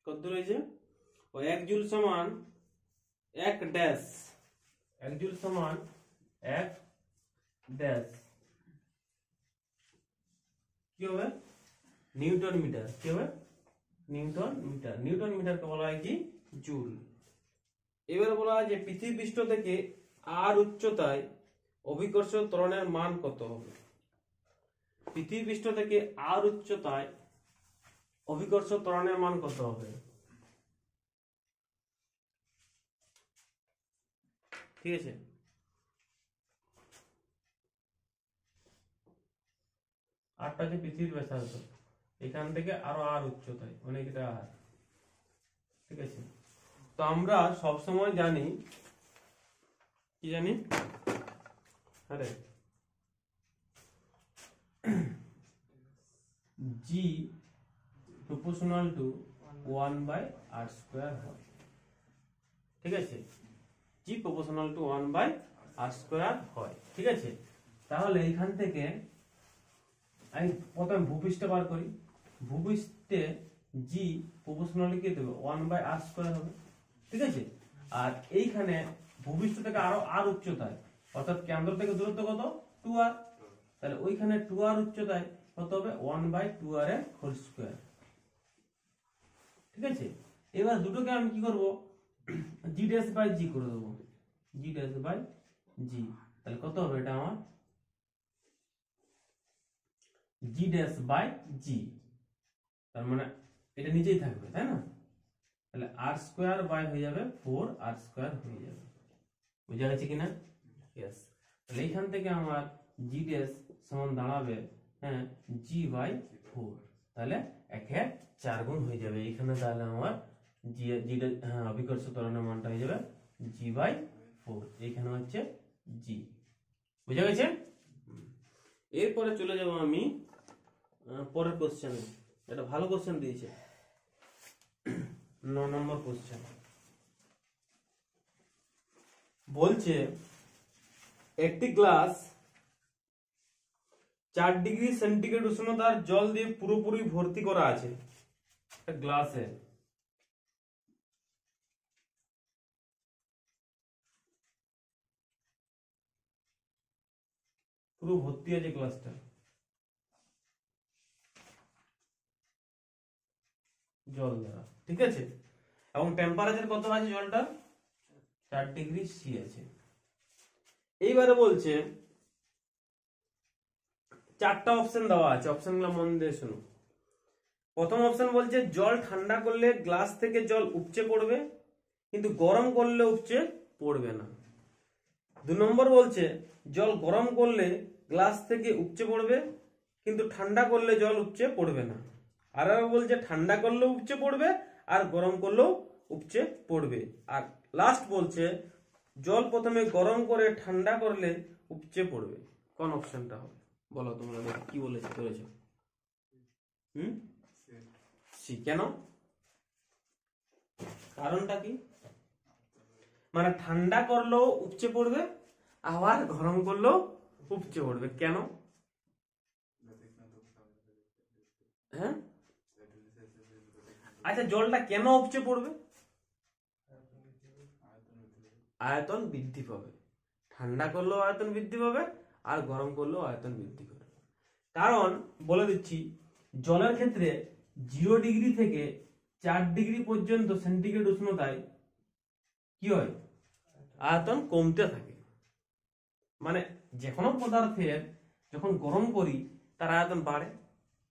কত রয়েছে ও 1 জুল সমান 1 ড্যাশ 1 জুল সমান 1 ড্যাশ কি হবে নিউটন মিটার কি হবে নিউটন মিটার নিউটন মিটারকে বলা হয় কি জুল। এবারে বলা হয় যে পৃথিবী পৃষ্ঠ থেকে আর উচ্চতায় অভিকর্ষ ত্বরণের মান কত হবে। পৃথিবী পৃষ্ঠ থেকে আর উচ্চতায় অভিকর্ষ ত্বরণের মান কত হবে? ঠিক আছে, আরটা যে পৃথিবীর ব্যাসার্ধ, এখান থেকে আরো আর উচ্চতায় অনেকটা আর। ঠিক আছে, তো আমরা সব সময় জানি কি জানি, আরে g proportional to 1/r square হয়। ঠিক আছে, g proportional to 1/r square হয়। ঠিক আছে, তাহলে এখান থেকে আমি প্রথমে ভূপৃষ্ঠ বার করি। ভূপৃষ্ঠে g proportional কি দেবে 1/r square হবে। ঠিক আছে, আর এইখানে ভূপৃষ্ঠ থেকে আরো আর উচ্চতায় অর্থাৎ কেন্দ্র থেকে দূরত্ব কত 2r, তাহলে ওইখানে 2r উচ্চতায় কত হবে 1/2r এর হোল স্কয়ার। ঠিক আছে, এবার দুটোকে আমি কি করব g ড্যাশ বাই g করে দেব, g ড্যাশ বাই g, তাহলে কত হবে এটা আমার g ড্যাশ বাই g, তার মানে এটা নিচেই থাকবে তাই না, তাহলে r স্কয়ার বাই হয়ে যাবে 4r স্কয়ার হয়ে যাবে। বুঝা গেছে কিনা? यस, তাহলে এইখান থেকে আমার g ড্যাশ সমান দাঁড়াবে হ্যাঁ g বাই 4, তাহলে 1/4 গুণ হয়ে যাবে এখানে। তাহলে আমার g হ্যাঁ অভিকর্ষ ত্বরণের মানটা হয়ে যাবে g বাই 4, এইখানে হচ্ছে g। বুঝা গেছে? এরপরে চলে যাব আমি পরের কোশ্চেনে। এটা ভালো কোশ্চেন দিয়েছে, 9 নম্বর কোশ্চেন। বলছে একটি গ্লাস 4 ডিগ্রি সেন্টিগ্রেড উষ্ণতার জল দিয়ে পুরোপুরি ভর্তি করা আছে। একটা গ্লাসে পুরো ভর্তি আছে গ্লাসটা জল দ্বারা। ঠিক আছে, এবং টেম্পারেচার কত আছে জলটা 4 ডিগ্রি সি আছে। এইবারে বলছে 4টা অপশন দেওয়া আছে, অপশনগুলো মন দিয়ে শুনো। প্রথম অপশন বলছে জল ঠান্ডা করলে গ্লাস থেকে জল উপচে পড়বে কিন্তু গরম করলে উপচে পড়বে না। 2 নম্বর বলছে জল গরম করলে গ্লাস থেকে উপচে পড়বে কিন্তু ঠান্ডা করলে জল উপচে পড়বে না। আর বলছে ঠান্ডা করলেও উপচে পড়বে আর গরম করলেও উপচে পড়বে। আর লাস্ট বলছে জল প্রথমে গরম করে ঠান্ডা করলে উপচে পড়বে। কোন অপশনটা হবে বলো তোমরা, কি বলেছে করেছো? সি। কেন? কারণটা কি? মানে ঠান্ডা করলেও উপচে পড়বে আবার গরম করলেও উপচে পড়বে, কেন? হ্যাঁ, আচ্ছা জলটা কেন উপচে পড়বে? আয়তন বৃদ্ধি পাবে। ঠান্ডা করলেও আয়তন বৃদ্ধি পাবে আর গরম করলেও আয়তন বৃদ্ধি পাবে। কারণ বলে দিচ্ছি, জলের ক্ষেত্রে 0 ডিগ্রি থেকে 4 ডিগ্রি পর্যন্ত সেন্টিগ্রেড উষ্ণতায় কি হয় আয়তন কমতে থাকে। মানে যে কোনো পদার্থের যখন গরম করি তার আয়তন বাড়ে,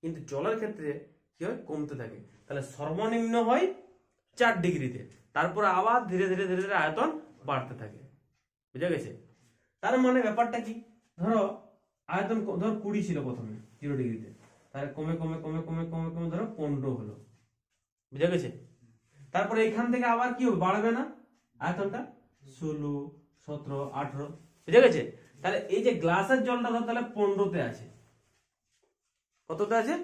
কিন্তু জলের ক্ষেত্রে কি হয় কমতে থাকে। তাহলে সর্বনিম্ন হয় 4 ডিগ্রিতে, তারপর আবার ধীরে ধীরে ধীরে ধীরে আয়তন বাড়তে থাকে। বুঝা গেছে? তার মানে ব্যাপারটা কি, ধরো আয়তন ধরো 20 ছিল প্রথমে 0 ডিগ্রিতে, তাহলে কমে কমে কমে কমে কমে কমে ধরো 15 হলো। বুঝা গেছে? তারপরে এখান থেকে আবার কি হবে বাড়বে না আয়তনটা 16, 17, 18। বুঝা গেছে? তাহলে এই যে গ্লাসের জলটা ধর তাহলে 15তে আছে, কততে আছে?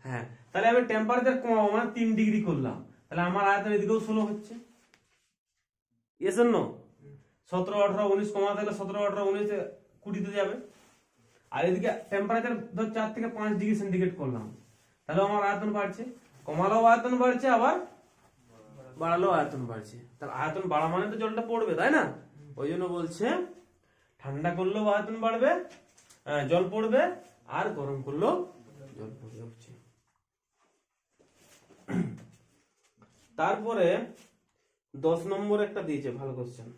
হ্যাঁ, তাহলে আমি টেম্পারেচার কমাবো মানে 3 ডিগ্রি করলাম, তাহলে আমার আয়তন এদিকেও 16 হচ্ছে। Yes or no? 17, 18, 19 কমাতে গেলে 17, 18, 19 20তে যাবে। আর এদিকে টেম্পারেচার ধর 4 থেকে 5 ডিগ্রি সেন্টিগ্রেড করলাম, তাহলে আমার আয়তন বাড়ছে। কমালেও আয়তন বাড়ছে আবার বাড়ালো আয়তন বাড়ছে, তাহলে আয়তন বাড়া মানে তো জলটা পড়বে, তাই না? ওই জন্য বলছে ঠান্ডা করলেও আয়তন বাড়বে, জল পড়বে, আর গরম করলেও জল পড়বে হচ্ছে। তারপরে 10 নম্বর একটা দিয়েছে, ভালো কোশ্চেন।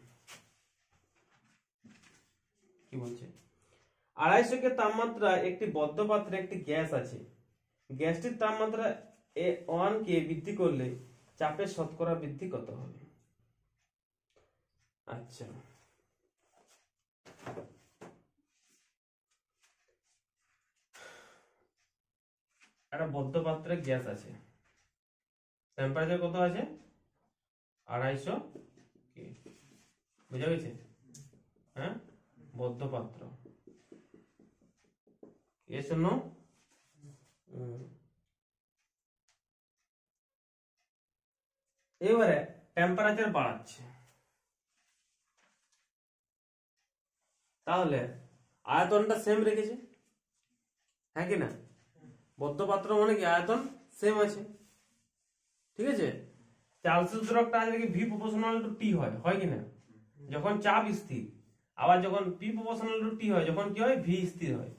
কি বলছে? 250 কে তাপমাত্রা একটি বদ্ধ পাত্রে একটি গ্যাস আছে, গ্যাসটির তাপমাত্রা A1 কে বৃদ্ধি করলে চাপের শতকরা বৃদ্ধি কত হবে? আচ্ছা, একটা বদ্ধ পাত্রে গ্যাস আছে, টেম্পারেচার কত আছে? 250 কে, বুঝা গেছে? হ্যাঁ, বদ্ধ পাত্র, এ শূন্য। এবারে টেম্পারেচার বাড়াচ্ছে, তাহলে আয়তনটা সেম রেখেছে, হ্যাঁ কি না? বদ্ধ পাত্র মানে কি আয়তন সেম আছে, ঠিক আছে? চার্লসের সূত্রটা আছে কি, ভি প্রপোর্শনাল টু টি হয়, হয় কি না? যখন চাপ স্থির, আবার যখন পি প্রপোর্শনাল টু টি হয়, যখন কি হয়? ভি স্থির হয়।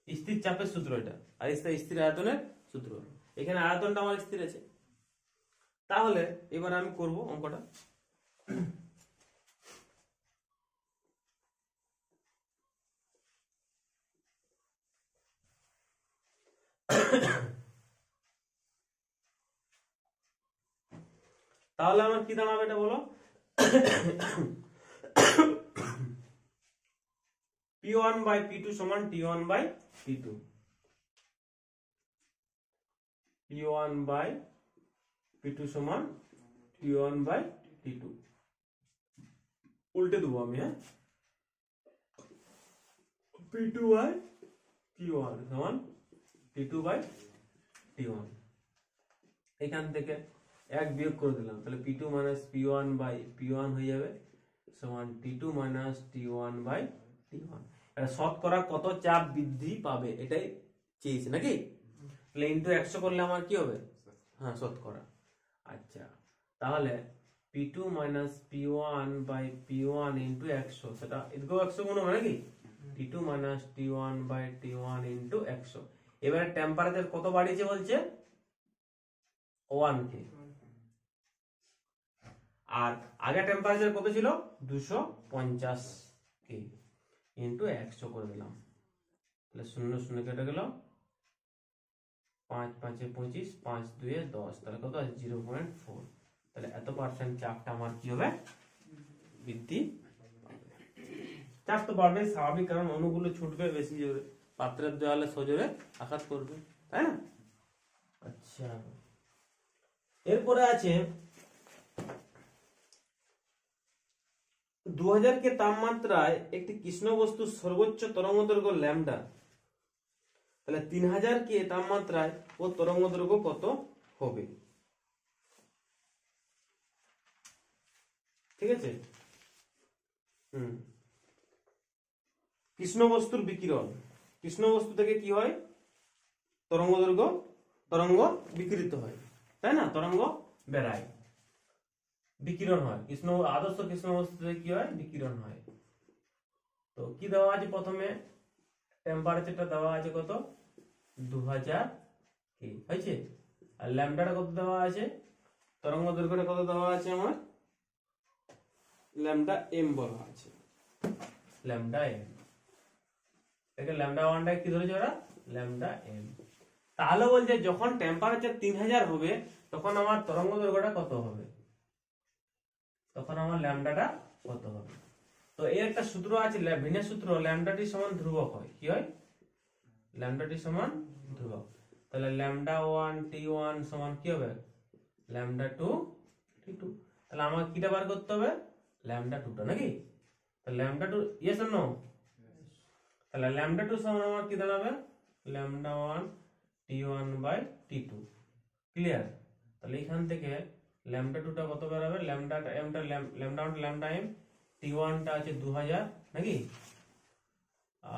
স্থির চাপের সূত্র এটা, আর স্থির আয়তনের সূত্র। এখানে আয়তনটা আমার স্থির আছে। তাহলে এবার আমি করব অঙ্কটা। তাহলে আমার কি দাঁড়াবে এটা বলো? P1 বাই P2 সমান T1 by T2, P1 by P2 সমান T1 বাই T2। উল্টে দেবো আমি, হ্যাঁ, P2 বাই P1 সমান T2 বাই T1। এখান থেকে এক বিয়োগ করে দিলাম, তাহলে P2 minus P1 by P1 হয়ে যাবে সমান T2 minus T1 by T1। এটা শতকরা কত চাপ বৃদ্ধি পাবে এটাই চেয়েছে নাকি? তাহলে ইন্টু 100 করলে আমার কি হবে? হ্যাঁ, শতকরা। আচ্ছা, তাহলে P2 minus P1 by P1 into 100, সেটা এদিকেও 100 গুণ হবে নাকি? T2 minus T1 by T1 into 100। এবারে টেম্পারেচার কত বাড়িয়েছে বলছে? 1 কে। আর আগে টেম্পারেচার কত ছিল? 250 কে, ইন্টু 100 করে দিলাম, তাহলে 0 0 কেটে গেল, 5 5 এ 25, 5 2 এ 10, তাহলে কত আছে? 0.4। তাহলে এত পার্সেন্ট চাপটা আমার কি হবে? বৃদ্ধি। চাপ তো বাড়বে স্বাভাবিক, কারণ অণুগুলো ছুটবে বেশি জোরে, পাত্রের দেওয়ালে সজোরে আঘাত করবে, তাই না? আচ্ছা, এরপরে আছে 2000 কে তাপমাত্রায় একটি কৃষ্ণ বস্তুর সর্বোচ্চ তরঙ্গদৈর্ঘ্য ল্যামডা, তাহলে 3000 কে তাপমাত্রায় ও তরঙ্গদৈর্ঘ্য কত হবে? ঠিক আছে। কৃষ্ণ বস্তুর বিকিরণ, কৃষ্ণ বস্তু থেকে কি হয়? তরঙ্গদৈর্ঘ্য, তরঙ্গ বিকিরিত হয়, তাই না? তরঙ্গ বেরায়, বিকিরণ হয়। কৃষ্ণ আদর্শ কৃষ্ণ বস্তু থেকে কি হয়? বিকিরণ হয়। তো কি দেওয়া আছে? প্রথমে টেম্পারেচারটা দেওয়া আছে কত? 2000 কে হয়েছে, আর ল্যামডাটা কত দেওয়া আছে? তরঙ্গ দৈর্ঘ্যটা কত দেওয়া আছে আমার? ল্যামডা এম বলা আছে, ল্যামডা এম। দেখে ল্যামডা ওয়ানটা কি ধরেছে ওরা? Lambda M. তাহলে বলছে যখন টেম্পারেচার 3000 হবে তখন আমার তরঙ্গ দৈর্ঘ্যটা কত হবে? তখন আমার ল্যামডাটা কত হবে? তো এর একটা সূত্র আছে, ভিনের সূত্র, ল্যামডা টি সমান ধ্রুবক হয়। কি হয়? ল্যামডা টি সমান ধ্রুবক। তাহলে ল্যামডা 1 T1 সমান কি হবে? Lambda 2 T2। তাহলে আমাকে কিটা বার করতে হবে? ল্যামডা 2টা নাকি? তাহলে ল্যামডা 2 ইয়েস অর নো? তাহলে ল্যামডা 2 সমান আমার কি দাঁড়াবে? Lambda 1 T1 by T2। Clear? তাহলে এখান থেকে ল্যামডা 2টা কত বের হবে? ল্যামডা এমটা ল্যামডা 1 ল্যামডা এম, T1 টা আছে 2000 নাকি,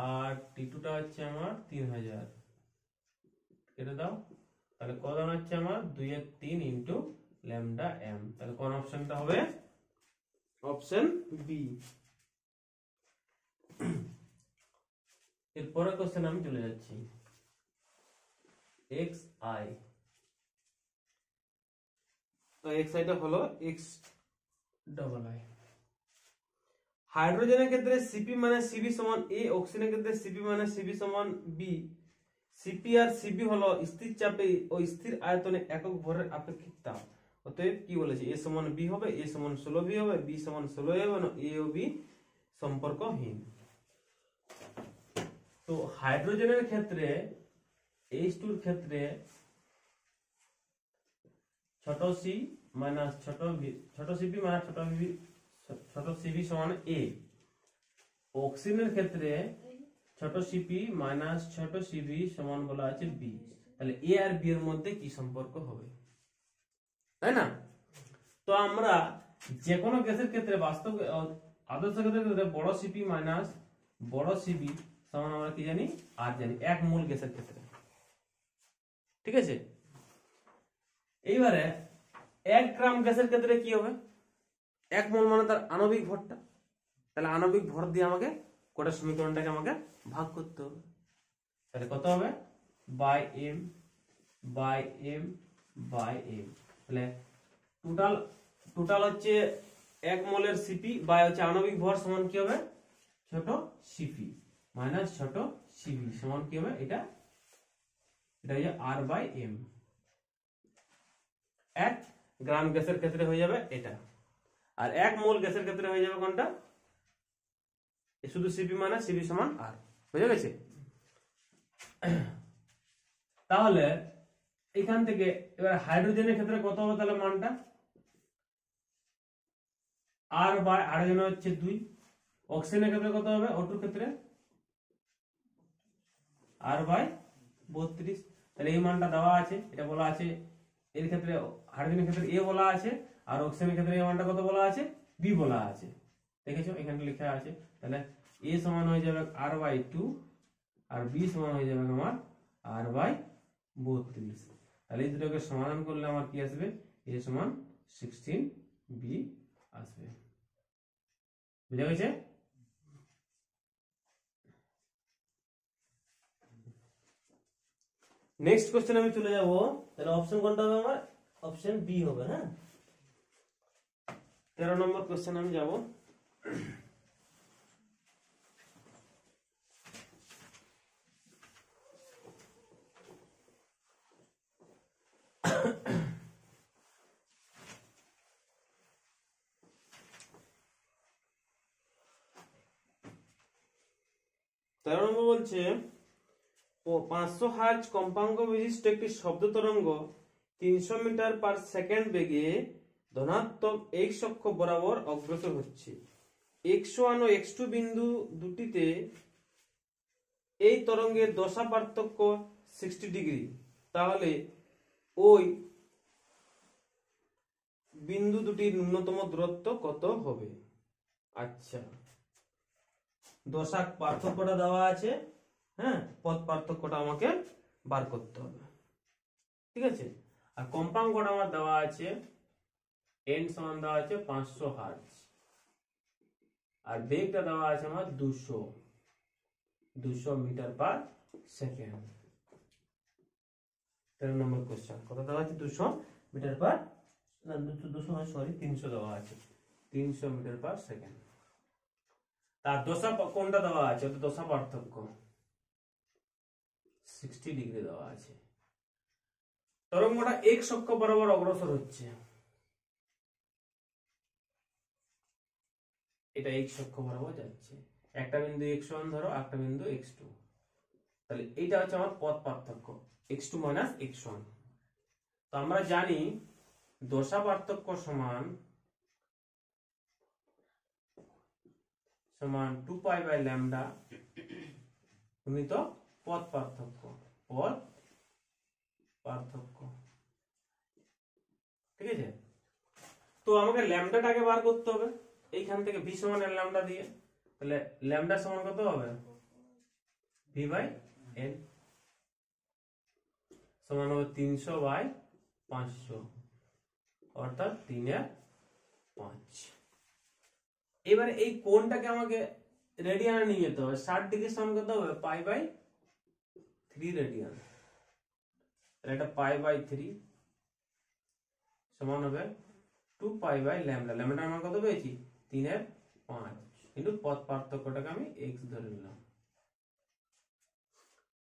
আর T2 টা হচ্ছে আমার 3000, কেটে দাও। তাহলে কত দাঁড়াচ্ছে আমার? 2 এর 3 ইন্টু ল্যামডা এম। তাহলে কোন অপশনটা হবে? Option B. এরপরে কোশ্চেন আমি চলে যাচ্ছি। এক্স আই, তো এক্স আইটা হলো এক্স ডবল আই। হাইড্রোজেনের ক্ষেত্রে সিপি মানে সিবি সমান এ, অক্সিজেনের ক্ষেত্রে সিপি মানে সিবি সমান বি। সিপি আর সিবি হলো স্থির চাপে ও স্থির আয়তনে একক ভরের আপেক্ষিক তাপ। অতএব কি বলেছে? এ সমান বি হবে, এ সমান 16 বি হবে, বি সমান 16 হবে না, এ ও বি সম্পর্কহীন। তো হাইড্রোজেনের ক্ষেত্রে H2 এর ক্ষেত্রে ছোট সি মাইনাস ছোট ভি, ছোট সিপি মাইনাস ছোট ভি, ছোট সিবি সমান এ। অক্সিজেনের ক্ষেত্রে ছোট সিপি মাইনাস ছোট সিবি সমান বলা আছে বি। তাহলে এ আর বি এর মধ্যে কি সম্পর্ক হবে, তাই না? তো আমরা যে কোনো গ্যাসের ক্ষেত্রে বাস্তব আদর্শ গ্যাসের ক্ষেত্রে বড় সিপি মাইনাস বড় সিবি সমান আমরা কি জানি? আর জানি এক মোল গ্যাসের ক্ষেত্রে। ঠিক আছে, এইবারে 1 গ্রাম গ্যাসের ক্ষেত্রে কি হবে? 1 মোল মানে তার আণবিক ভরটা। তাহলে আণবিক ভর দিয়ে আমাকে কোটা সমীকরণটাকে আমাকে ভাগ করতে হবে। তাহলে কত হবে? By M by M by M. তাহলে টোটাল টোটাল হচ্ছে 1 মোলের সিপি বাই হচ্ছে আণবিক ভর সমান কি হবে? ছোট সিপি মাইনাস ছোট সিবি সমান কি হবে? এটা হচ্ছে আর বাই এম। 1 গ্রাম গ্যাসের ক্ষেত্রে হয়ে যাবে এটা, আর 1 মোল গ্যাসের ক্ষেত্রে হয়ে যাবে কোনটা? শুধু সিপি মানে সিবি সমান আর। বুঝে গেছে? তাহলে এখান থেকে এবার হাইড্রোজেনের ক্ষেত্রে কত হবে তাহলে মানটা? আর বাই হাইড্রোজেন হচ্ছে 2। অক্সিজেনের ক্ষেত্রে কত হবে? O2 ক্ষেত্রে আর বাই 32। তাহলে এই মানটা দেওয়া আছে, এটা বলা আছে এর ক্ষেত্রে হাইড্রোজেনের ক্ষেত্রে এ বলা আছে, আর অক্সিজেনের ক্ষেত্রে এই মানটা কত বলা আছে? বি বলা আছে। দেখেছো এখানে লেখা আছে। তাহলে এ সমান হয়ে যাবে আর বাই 2 আর বি সমান হয়ে যাবে আমার আর বাই 32। তাহলে এই দুটোকে সমাধান করলে আমার কি আসবে? এ সমান 16 বি আসবে। বুঝা গেছে? নেক্সট কোশ্চেন আমি চলে যাব। তাহলে অপশন কোনটা হবে আমার? অপশন বি হবে। হ্যাঁ, 13 নম্বর কোশ্চেন আমি যাব। তেরো নম্বর বলছে 500 হার্জ কম্পাঙ্ক বিশিষ্ট একটি শব্দ তরঙ্গ 300 মিটার পার সেকেন্ড বেগে ধনাত্মক x অক্ষ বরাবর অগ্রসর হচ্ছে। x1 ও x2 বিন্দু দুটিতে এই তরঙ্গের দশা পার্থক্য 60 ডিগ্রি। তাহলে ওই বিন্দু দুটির ন্যূনতম দূরত্ব কত হবে? আচ্ছা, দশা পার্থক্যটা দেওয়া আছে, হ্যাঁ, পথ পার্থক্যটা আমাকে বার করতে হবে। ঠিক আছে, আর কম্পাঙ্কটা আমার দেওয়া আছে n সমান দেওয়া আছে 500 হার্জ, আর বেগটা দেওয়া আছে আমার 200 মিটার পার সেকেন্ড। 13 নম্বর কোশ্চেন কত দেওয়া আছে? 200 মিটার পার, না 200 সরি 300 দেওয়া আছে, 300 মিটার পার সেকেন্ড। তার দশা কোনটা দেওয়া আছে? দশা পার্থক্য 60 ডিগ্রি দেওয়া আছে। তরঙ্গটা x অক্ষ বরাবর অগ্রসর হচ্ছে, এটা x অক্ষ বরাবর যাচ্ছে। একটা বিন্দু x1 ধরো, একটা বিন্দু x2। তাহলে এইটা হচ্ছে আমার পথ পার্থক্য x2 মাইনাস x1। তো আমরা জানি দশা পার্থক্য সমান 2 পাই বাই ল্যামডা গুণিত পথ পার্থক্য। পথ পার্থক্য, ঠিক আছে? তো আমাকে ল্যামডাটাকে বার করতে হবে এইখান থেকে, ভি সমান এন ল্যামডা দিয়ে। তাহলে ল্যামডা সমান কত হবে? ভি বাই এন সমান হবে 300 বাই 500। অর্থাৎ 3/5। এবারে এই কোণটাকে আমাকে রেডিয়ানে নিয়ে যেতে হবে। 60 ডিগ্রি সমান কত হবে? π/3 রেডিয়ান। তাহলে এটা π/3 সমান হবে 2π/λ। ল্যামডার মান কত পেয়েছি? 3/5। কিন্তু পথ পার্থক্যটাকে আমি x ধরে নিলাম।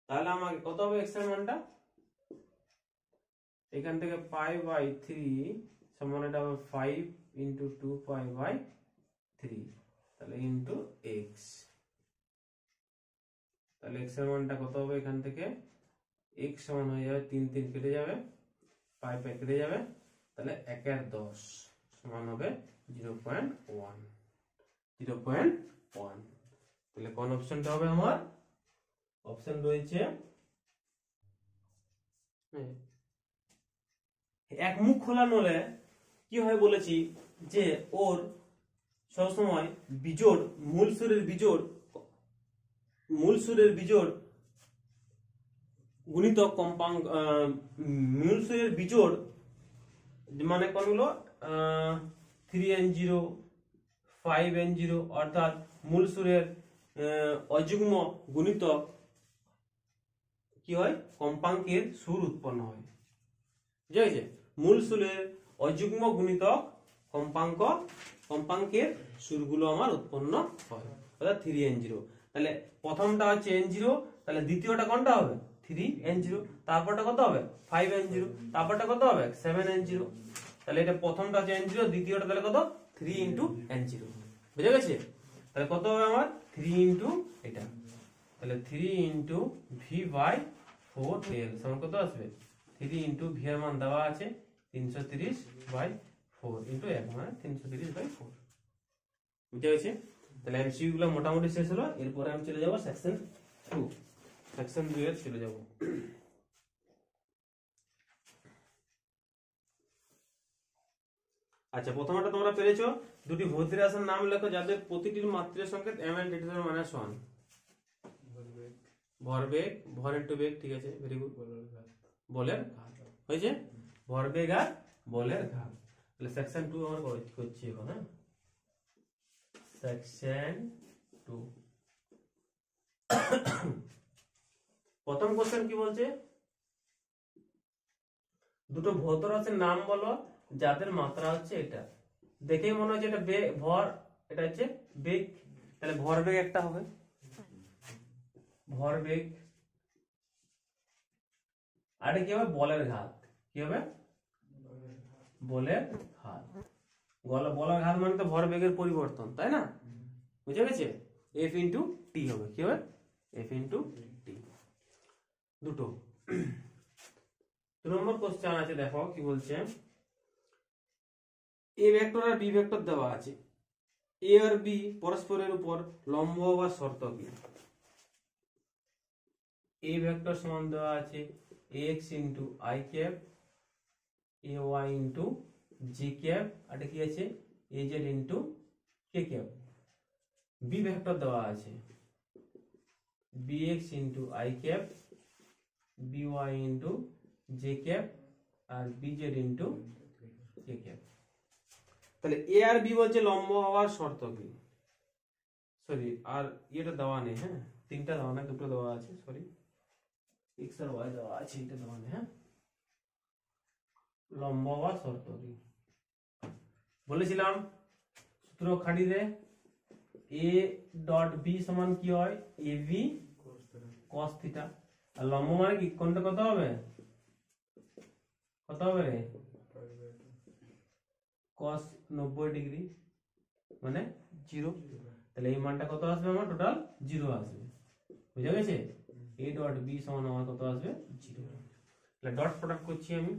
তাহলে আমাকে কত হবে x এর মানটা? এখান থেকে π/3 সমান এটা হবে 5 × 2π/3, তাহলে ইনটু x। তাহলে x এর মানটা কত হবে? এখান থেকে x সমান হয়ে যাবে 3 3 কেটে যাবে, π কেটে যাবে, তাহলে 1/10 সমান হবে 0.1। তাহলে কোন অপশনটা হবে আমার? অপশন রয়েছে এক মুখ খোলা নলে কি হয় বলেছি যে ওর সবসময় বিজোড় মূল সুরের বিজোড় গুণিতক কম্পাঙ্ক, মূল সুরের বিজোড় মানে কোনগুলো 3n0 5n0, অর্থাৎ মূল সুরের অযুগ্ম গুণিতক কি হয়? কম্পাঙ্কের সুর উৎপন্ন হয়। বুঝা গেছে? মূল সুরের অযুগ্ম গুণিতক কম্পাঙ্কের সুরগুলো আমার উৎপন্ন হয়, অর্থাৎ 3n0। তাহলে প্রথমটা হচ্ছে n0, তাহলে দ্বিতীয়টা কোনটা হবে? 3n0, তারপরটা কত হবে? 5n0, তারপরটা কত হবে? 7n0। তাহলে এটা প্রথমটা হচ্ছে n0, দ্বিতীয়টা তাহলে কত? 3 × n0। বুঝা গেছে? তাহলে কত হবে আমার? 3 × এটা, তাহলে 3 × v/4l সমান কত আসবে? 3 × v এর মান দেওয়া আছে 330/4 × 1 মানে 330/4। বুঝা গেছে? তাহলে এমসিকিউ গুলো মোটামুটি শেষ হলো। এরপরে আমি চলে যাব সেকশন 2। সেকশন 2 এর চলে যাব। আচ্ছা, প্রথমটা তোমরা পেরেছো। দুটি ভৌতিক রাশির নাম লেখো যাদের প্রতিটির মাত্রা সংকেত m and (10⁻⁻1)। ভরবেগ, ভর ইনটু বেগ, ঠিক আছে, ভেরি গুড। বলের ঘাত হয়েছে, ভরবেগ আর বলের ঘাত। তাহলে সেকশন 2 আমরা করছি এখন। হ্যাঁ, সেকশন 2 প্রথম কোশ্চেন কি বলছে? দুটো ভৌত রাশির নাম বলো যাদের মাত্রা হচ্ছে এটা। দেখেই মনে হচ্ছে এটা ভর, এটা হচ্ছে বেগ, তাহলে ভরবেগ একটা হবে, ভরবেগ। আর কি হবে? বলের ঘাত। কি হবে? বলের ঘাত। বলের ঘাত মানে তো ভরবেগের পরিবর্তন, তাই না? বুঝে গেছে? F × T হবে। কি হবে? F × T। দুটো। 2 নম্বর কোশ্চেন আছে, দেখো কি বলছে। এ ভেক্টর আর বি ভেক্টর দেওয়া আছে। এ আর বি পরস্পরের উপর লম্ব হওয়ার শর্ত কি? এ ভেক্টর সমান দেওয়া আছে ax × i cap, ay × j cap, আর কি আছে az × k cap. B vector দেওয়া আছে bx × i cap, by × j cap, আর bz × k ক্যাপ। তাহলে এ আর বি বলছে লম্ব হওয়ার শর্ত কি? সরি, আর এটা দেওয়া নেই। হ্যাঁ, তিনটা দেওয়া নেই, দুটো দেওয়া আছে। সরি, x আর y দেওয়া আছে, এটা দেওয়া নেই। হ্যাঁ, লম্ব হওয়ার শর্ত কি বলেছিলাম? সূত্র খাটি দে। a ডট b সমান কি হয়? ab cos θ। আর লম্ব মানে কি? কোনটা কত হবে? কত হবে রে? cos 90 ডিগ্রি মানে 0। তাহলে এই মানটা কত আসবে? আমার টোটাল 0 আসবে। বুঝা গেছে? a ডট b সমান আমার কত আসবে? 0। তাহলে ডট প্রোডাক্ট করছি আমি।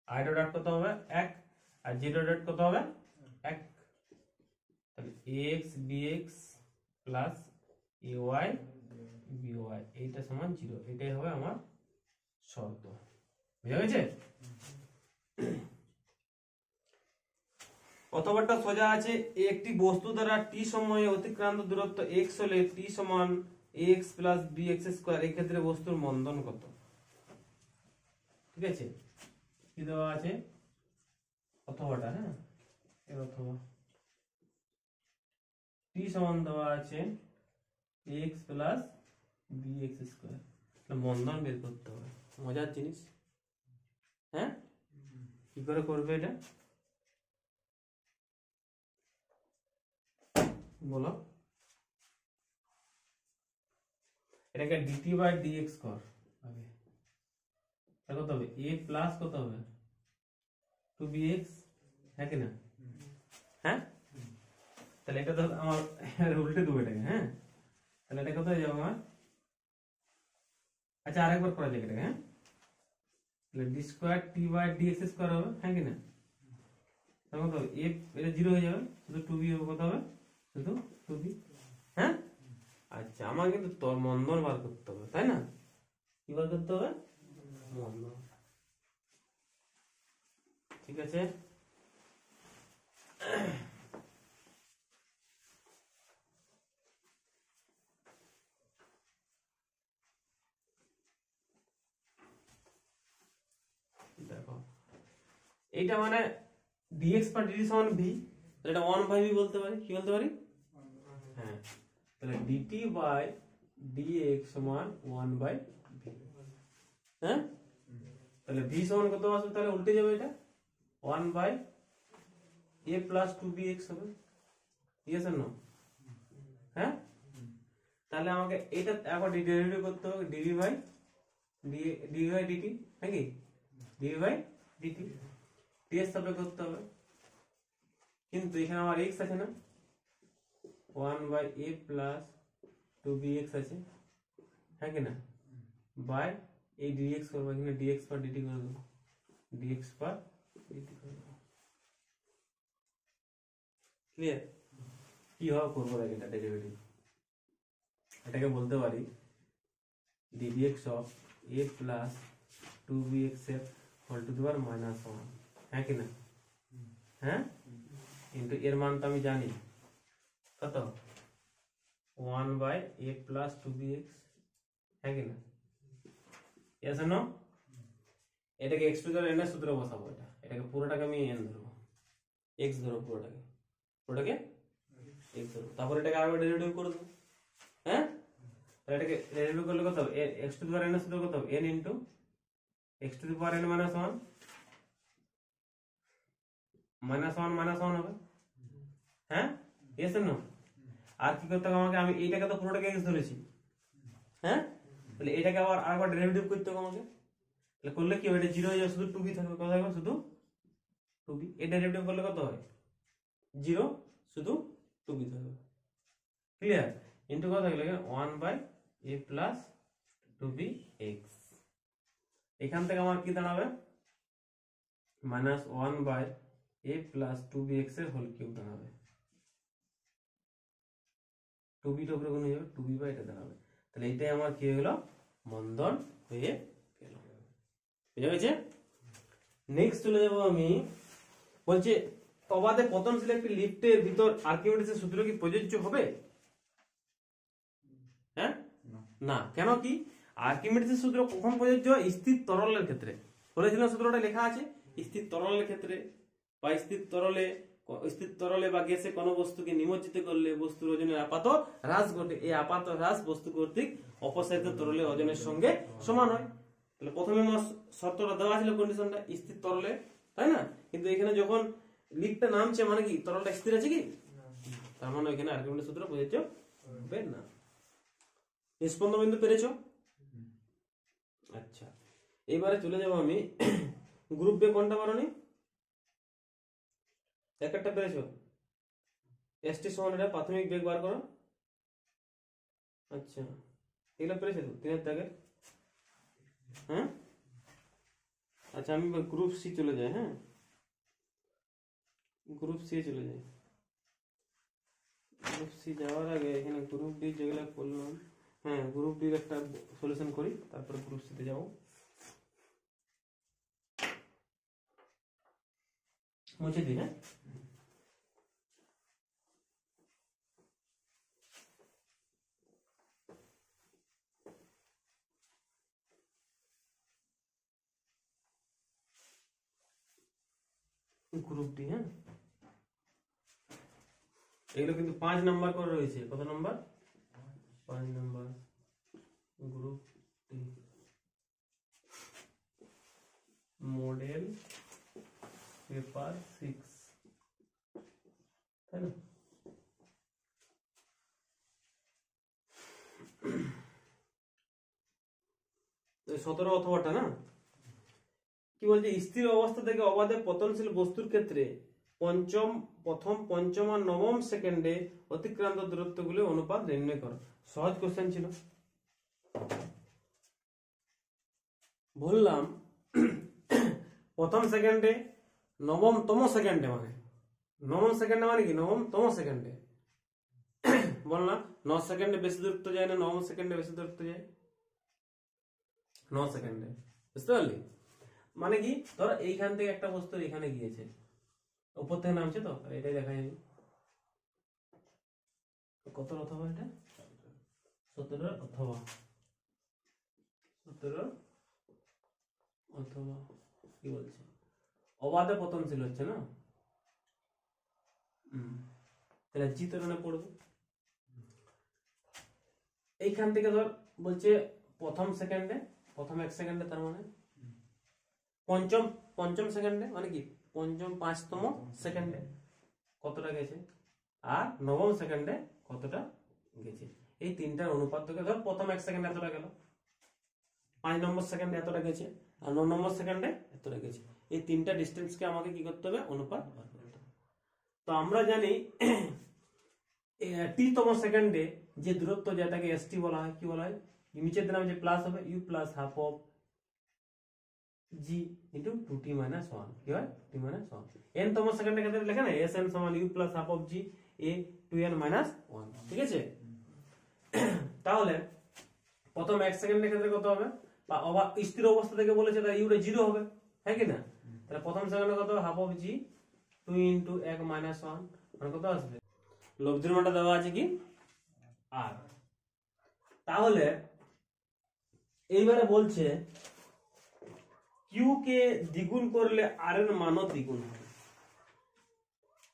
i ডট কত হবে? 1, আর j ডট কত হবে? 1। তাহলে ax bx plus ay by এইটা সমান 0। এটাই হবে আমার শর্ত। বুঝা গেছে? অথবাটা সোজা আছে, একটি বস্তু দ্বারা টি সময়ে অতিক্রান্ত দূরত্ব x হলে t সমান x প্লাস bx স্কয়ার, এই ক্ষেত্রে বস্তুর মন্দন কত? ঠিক আছে, কি দেওয়া আছে অথবাটা, হ্যাঁ এর অথবা t সমান দেওয়া আছে x প্লাস bx স্কয়ার, মন্দন বের করতে হবে। মজার জিনিস, হ্যাঁ কি করে করবে এটা বলো? এটাকে dt বাই dx কর আগে, কত হবে a প্লাস কত হবে 2bx, হ্যাঁ কি না? হ্যাঁ তাহলে এটা তো আমার উল্টে দেবো এটাকে, হ্যাঁ তাহলে এটা কত হয়ে যাবে আমার? আচ্ছা আরেকবার করা যাক এটাকে, হ্যাঁ তাহলে d square t by dx square হবে, হ্যাঁ কি না? তাহলে কত হবে a, এটা 0 হয়ে যাবে, শুধু 2b হবে, কত হবে শুধু 2b, হ্যাঁ। আচ্ছা আমার কিন্তু তোর মন্দন বার করতে হবে, তাই না? কি বার করতে হবে? মন্দন। ঠিক আছে, দেখো এইটা মানে dx বা dt সমান v, এটা 1 বাই v বলতে পারি, কি বলতে পারি? হ্যাঁ তাহলে dt বাই dx সমান 1 বাই v, হ্যাঁ তাহলে v সমান কত আসবে? তাহলে উল্টে যাবে, এটা 1 বাই a প্লাস 2bx হবে, ইয়েস আর নো? হ্যাঁ তাহলে আমাকে এটা একবার ডেরিভেটিভ করতে হবে, dv বাই dt, হ্যাঁ কি dv বাই dt t এর সাপেক্ষে করতে হবে, কিন্তু এখানে আমার x আছে না, 1 বাই a প্লাস 2bx আছে, হ্যাঁ কি না, বাই এই dx করবো, এখানে dx পার dt করে দেবো, dx পার dt করে দেবো। ক্লিয়ার? কিভাবে করবো এটা ডেরিভেটিভ? এটাকে বলতে পারি ddx of a plus 2bx এর whole to the power minus 1, হ্যাঁ কি না, হ্যাঁ কিন্তু এর মান তো আমি জানি কত, 1 বাই a প্লাস 2bx, হ্যাঁ কি না, yes or no? এটাকে x two the power n এর সূত্রে বসাবো, এটাকে পুরোটাকে আমি n ধরবো, x ধরবো, পুরোটাকে x ধরবো, তারপর এটাকে আরেকবার ডেরিভেটিভ করে দেবো, হ্যাঁ তাহলে এটাকে ডেরিভেটিভ করলে কত হবে? x two the power n এর সূত্র কত হবে? n into x two the power n minus 1, minus 1 হবে, হ্যাঁ yes or no? আর কি করতে হবে আমাকে? আমি এইটাকে তো পুরোটাকে x ধরেছি, হ্যাঁ তাহলে এটাকে আবার আরেকবার ডেরিভেটিভ করতে হবে আমাকে, তাহলে করলে কি হবে? এটা 0 হয়ে যাবে, শুধু 2b থাকবে, কত থাকবে? শুধু 2b। এই ডেরিভেটিভ করলে কত হয়? 0, শুধু 2b থাকবে, ক্লিয়ার? ইনটু কত থাকলে 1 বাই a প্লাস 2bx, এখান থেকে আমার কি দাঁড়াবে? Minus 1 by a plus 2bx এর হোল কিউব দাঁড়াবে, 2b টা উপরে গুণ হয়ে যাবে, 2b বাই এটা দাঁড়াবে, তাহলে এইটাই আমার কি হয়ে গেল? মন্দন হয়ে গেল। বুঝা গেছে? নেক্সট চলে যাব আমি, বলছে তবাদে পতনশীল একটি লিফটের ভিতর আর্কিমিডিসের সূত্র কি প্রযোজ্য হবে? হ্যাঁ না, কেন? কি আর্কিমিডিসের সূত্র কখন প্রযোজ্য হয়? স্থির তরলের ক্ষেত্রে। বলেছিলাম সূত্রটা লেখা আছে, স্থির তরলের ক্ষেত্রে বা স্থির তরলে বা গ্যাসে কোন বস্তুকে নিমজ্জিত করলে বস্তুর ওজনের আপাত হ্রাস ঘটে, এই আপাত হ্রাস বস্তু কর্তৃক অপসারিত তরলের ওজনের সঙ্গে সমান হয়। তাহলে প্রথমে আমার শর্তটা দেওয়া ছিল, কন্ডিশনটা স্থির তরলে, তাই না? কিন্তু এখানে যখন লিফটটা নামছে মানে কি তরলটা স্থির আছে কি, তার মানে এখানে আর্কিমিডিসের সূত্র প্রযোজ্য হবে না। নিষ্পন্ন বিন্দু পেরেছো? আচ্ছা এবারে চলে যাব আমি গ্রুপ বে, কোনটা পারোনি? একটা পেরেছো? এসটি সমান এটা প্রাথমিক বেগ বার করো। আচ্ছা এগুলো পেরেছো তো 3 এর দাগে, হ্যাঁ আচ্ছা আমি গ্রুপ সি চলে যাই, হ্যাঁ গ্রুপ সি চলে যাই। গ্রুপ সি যাওয়ার আগে এখানে গ্রুপ ডি যেগুলো করলাম, হ্যাঁ গ্রুপ ডির একটা সলিউশন করি, তারপর গ্রুপ সিতে যাবো। মুছে দিই, হ্যাঁ। গ্রুপ ডি, হ্যাঁ, এগুলো কিন্তু 5 নাম্বার করে রয়েছে। কত number? 5 number. Group D model paper 6, তাই না? তো 17 অথবাটা না কি বলছে, স্থির অবস্থা থেকে অবাধে পতনশীল বস্তুর ক্ষেত্রে প্রথম, পঞ্চম আর নবম সেকেন্ডে অতিক্রান্ত দূরত্বগুলি অনুপাত নির্ণয় করো। সহজ কোশ্চেন ছিল, বললাম প্রথম সেকেন্ডে, নবমতম সেকেন্ডে, মানে নবম সেকেন্ডে মানে কি নবমতম সেকেন্ডে, বললাম 9 সেকেন্ডে বেশি দূরত্ব যায় না, নবম সেকেন্ডে বেশি দূরত্ব যায় 9 সেকেন্ডে, বুঝতে পারলি? মানে কি ধর এইখান থেকে একটা বস্তু এখানে গিয়েছে, উপর থেকে নামছে, তো এটাই দেখা যাবে। কত অথবা এটা 17 অথবা 17 অথবা কি বলছে, অবাধে পতনশীল হচ্ছে না, তাহলে জি তরণে পড়বে। এইখান থেকে ধর বলছে প্রথম সেকেন্ডে, প্রথম 1 সেকেন্ডে, তার মানে পঞ্চম সেকেন্ডে মানে কি পঞ্চম 5তম সেকেন্ডে কতটা গেছে, আর নবম সেকেন্ডে কতটা গেছে। এই তিনটার অনুপাত থেকে ধর প্রথম 1 সেকেন্ডে এতটা গেল, 5 নম্বর সেকেন্ডে এতটা গেছে, আর 9 নম্বর সেকেন্ডে এতটা গেছে। এই তিনটা ডিস্টেন্সকে আমাকে কি করতে হবে, অনুপাত বার করতে হবে। তো আমরা জানি টি তম সেকেন্ডে যে দূরত্ব যেটাকে এসটি বলা হয়, কি বলা হয়, নিচের দিলাম যে প্লাস হবে U plus half of G into 2t minus 1, কি হয় 2t মাইনাস 1। n তম সেকেন্ডের ক্ষেত্রে লেখা না sn সমান u plus half of G a 2n minus 1, ঠিক আছে? তাহলে প্রথম 1 সেকেন্ডের ক্ষেত্রে কত হবে, বা স্থির অবস্থা থেকে বলেছে তাহলে ইউটা 0 হবে, হ্যাঁ কি না? তাহলে প্রথম সেকেন্ডে কত হবে, half of G 2 into 1 minus 1, মানে কত আসবে, লব্ধির মানটা দেওয়া আছে কি আর। তাহলে এইবারে বলছে কিউ কে দ্বিগুণ করলে আর এর মানও দ্বিগুণ হবে।